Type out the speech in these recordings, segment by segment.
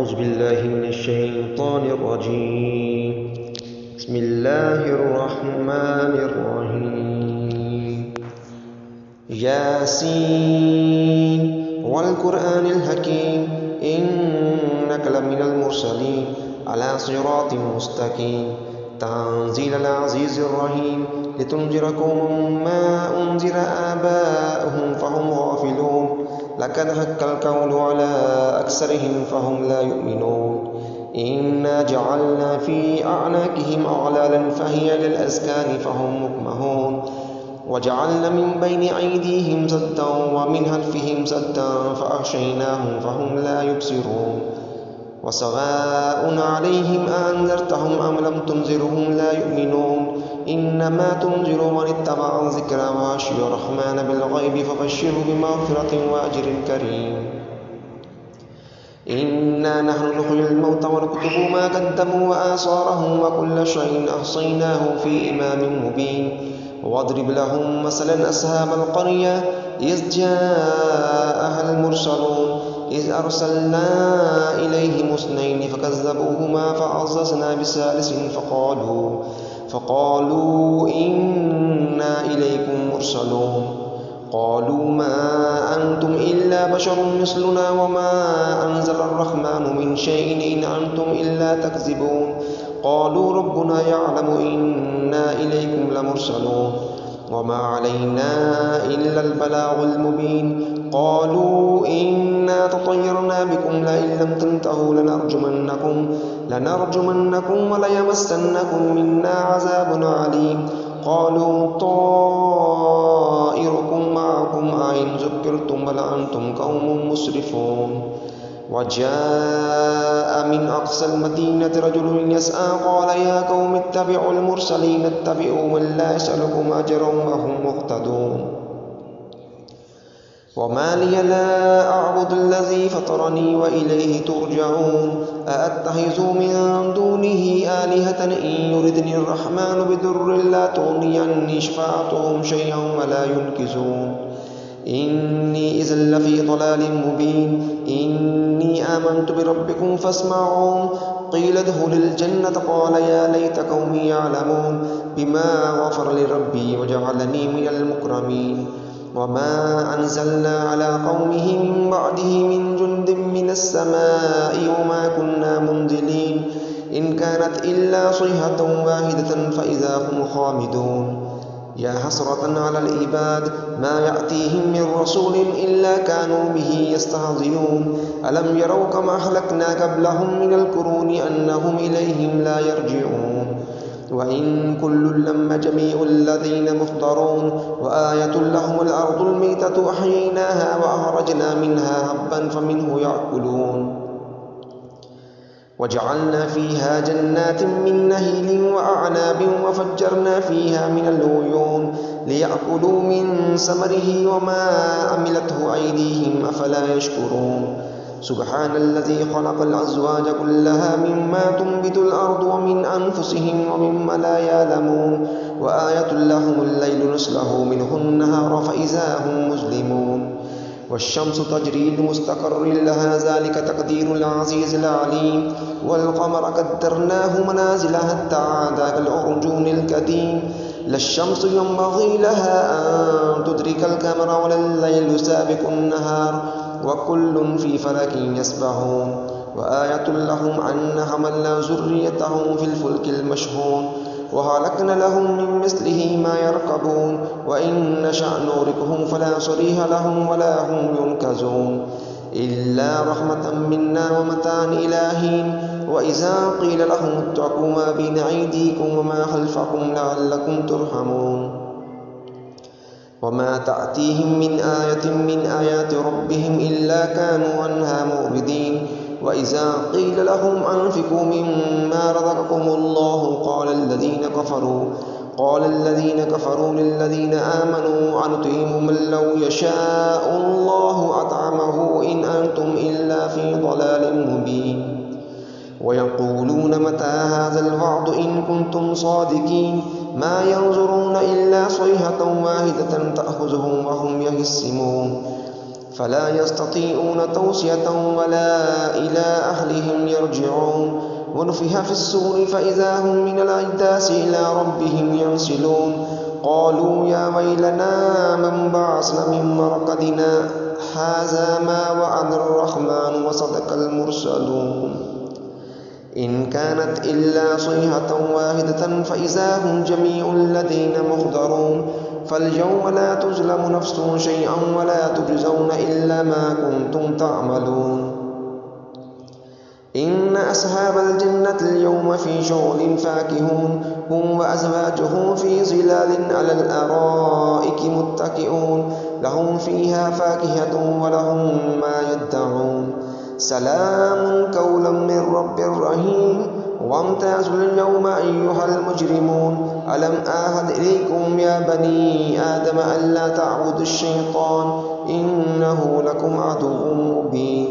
أعوذ بالله من الشيطان الرجيم. بسم الله الرحمن الرحيم. ياسين والقرآن الحكيم إنك لمن المرسلين على صراط مستقيم تنزيل العزيز الرحيم لتنذر قوما ما أنذر آباؤهم فهم غافلون لقد حق القول على أكثرهم فهم لا يؤمنون إنا جعلنا في أعناقهم أغلالا فهي للأذقان فهم مقمحون وجعلنا من بين أيديهم سدا ومن خلفهم سدا فأغشيناهم فهم لا يبصرون وسواء عليهم أنذرتهم أم لم تنذرهم لا يؤمنون إنما تنذر من اتبع الذكر وخشي الرحمن بالغيب فبشره بمغفرة وأجر كريم. إنا نحن نحيي الموتى ونكتب ما قدموا وآثارهم وكل شيء أحصيناه في إمام مبين. واضرب لهم مثلا أصحاب القرية إذ جاءها المرسلون إذ أرسلنا إليهم اثنين فكذبوهما فعززنا بثالث فقالوا إنا إليكم مرسلون. قالوا ما أنتم إلا بشر مثلنا وما أنزل الرحمن من شيء إن أنتم إلا تكذبون. قالوا ربنا يعلم إنا إليكم لمرسلون وما علينا إلا البلاغ المبين. قالوا إنا تطيرنا بكم لئن لم تنتهوا لنرجمنكم وليمسنكم منا عذاب عليم. قالوا طائركم معكم أئن ذكرتم بل أنتم قوم مسرفون. وجاء من أقصى المدينة رجل يسعى قال يا قوم اتبعوا المرسلين اتبعوا من لا يسألكم أجرا وهم مهتدون. وما لي لا أعبد الذي فطرني وإليه ترجعون. أأتخذ من دونه آلهة إن يردني الرحمن بضر لا تغني عني شفاعتهم شيئا ولا ينقذون. إني إذا لفي ضلال مبين. إني آمنت بربكم فاسمعون. قيل ادخل الجنة قال يا ليت قومي يعلمون بما غفر لي ربي وجعلني من المكرمين. وما أنزلنا على قومه من بعده من جند من السماء وما كنا منزلين إن كانت إلا صيحة واحدة فإذا هم خامدون. يا حسرة على العباد ما يأتيهم من رسول إلا كانوا به يستهزئون. ألم يروا كما أهلكنا قبلهم من القرون أنهم إليهم لا يرجعون. وإن كل لما جميع الذين محضرون. وآية لهم الأرض الميتة أحييناها وأخرجنا منها حبا فمنه يأكلون. وجعلنا فيها جنات من نخيل وأعناب وفجرنا فيها من العيون ليأكلوا من ثمره وما عملته أيديهم أفلا يشكرون. سبحان الذي خلق الأزواج كلها مما تنبت الأرض ومن أنفسهم ومما لا يعلمون. وآية لهم الليل نسله منه النهار فإذا هم مظلمون. والشمس تجري لمستقر لها ذلك تقدير العزيز العليم. والقمر قدرناه منازل حتى عاد كالعرجون القديم. لا الشمس ينبغي لها أن تدرك القمر ولا الليل سابق النهار وكل في فلك يسبحون. وآية لهم أن حملنا ذريتهم في الفلك المشحون وخلقنا لهم من مثله ما يركبون. وإن نشأ نغرقهم فلا صريخ لهم ولا هم ينقذون إلا رحمة منا ومتاعا إلى حين. وإذا قيل لهم اتقوا ما بين أيديكم وما خلفكم لعلكم ترحمون. وما تأتيهم من آية من آيات ربهم إلا كانوا عنها معرضين. وإذا قيل لهم أنفقوا مما رزقكم الله قال الذين كفروا للذين آمنوا أنطعم من لو يشاء الله أطعمه إن أنتم إلا في ضلال مبين. ويقولون متى هذا الوعد إن كنتم صادقين. ما ينظرون إلا صيحة واحدة تأخذهم وهم يخصمون. فلا يستطيعون توصية ولا إلى أهلهم يرجعون ونفخ في الصور فإذا هم من الأجداث إلى ربهم ينسلون قالوا يا ويلنا من بعثنا من مرقدنا هذا ما وعد الرحمن وصدق المرسلون إن كانت إلا صيحة واحدة فإذا هم جميع الذين محضرون فاليوم لا تظلم نفس شيئا ولا تجزون إلا ما كنتم تعملون إن أصحاب الجنة اليوم في شغل فاكهون هم وأزواجهم في ظلال على الأرائك متكئون لهم فيها فاكهة ولهم ما يدعون سلام قولا من رب رحيم وامتازوا اليوم أيها المجرمون ألم أعهد إليكم يا بني آدم ألا تعبدوا الشيطان إنه لكم عدو مبين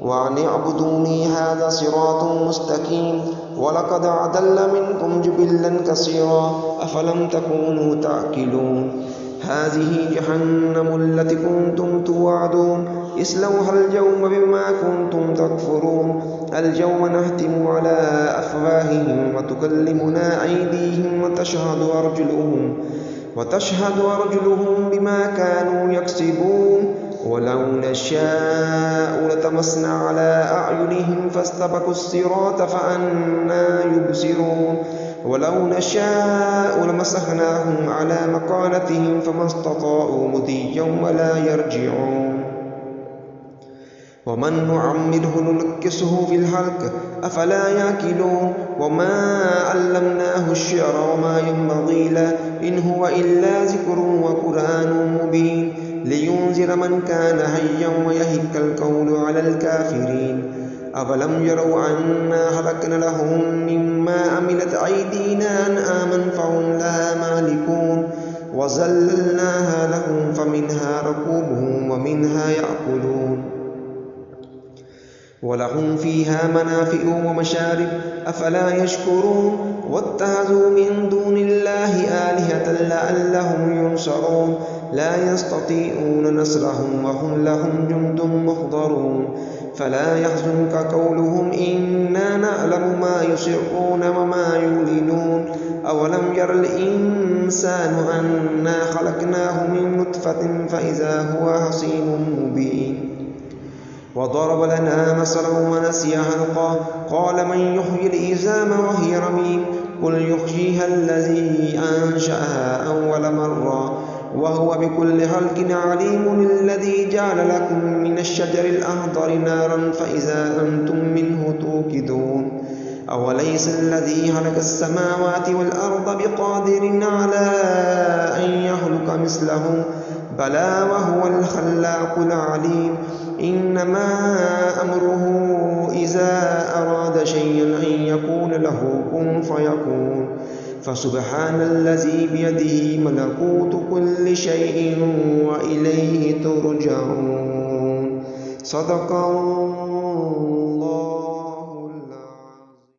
وأن اعبدوني هذا صراط مستقيم ولقد أضل منكم جبلا كثيرا أفلم تكونوا تعقلون هذه جهنم التي كنتم توعدون اصلوها اليوم بما كنتم تكفرون اليوم نختم على أفواههم وتكلمنا أيديهم وتشهد أرجلهم بما كانوا يكسبون ولو نشاء لطمسنا على أعينهم فاستبقوا الصراط فأنى يبصرون ولو نشاء لمسخناهم على مكانتهم فما استطاعوا مضيا ولا يرجعون ومن نعمره ننكسه في الخلق أفلا يأكلون وما علمناه الشعر وما ينبغي له إن هو إلا ذكر وقرآن مبين لينذر من كان حيا ويهك القول على الكافرين أولم يروا أنا خلقنا لهم مما عملت أيدينا أنعاما فهم لها مالكون وذللناها لهم فمنها ركوبهم ومنها يأكلون ولهم فيها منافع ومشارب أفلا يشكرون واتخذوا من دون الله آلهة لعلهم ينصرون لا يستطيعون نصرهم وهم لهم جند محضرون فلا يحزنك قولهم إنا نعلم ما يسرون وما يعلنون أولم ير الإنسان أنا خلقناه من نطفة فإذا هو خصيم مبين وضرب لنا مثلا ونسي خلقه قال من يحيي العظام وهي رميم قل يحييها الذي أنشأها أول مرة وهو بكل خلق عليم الذي جعل لكم من الشجر الأخضر نارا فإذا أنتم منه توقدون أوليس الذي خلق السماوات والأرض بقادر على أن يخلق مثله بلى وهو الخلاق العليم إنما أمره إذا أراد شيئا أن يقول له كن فيكون فسبحان الذي بيده ملكوت كل شيء وإليه ترجعون صدق الله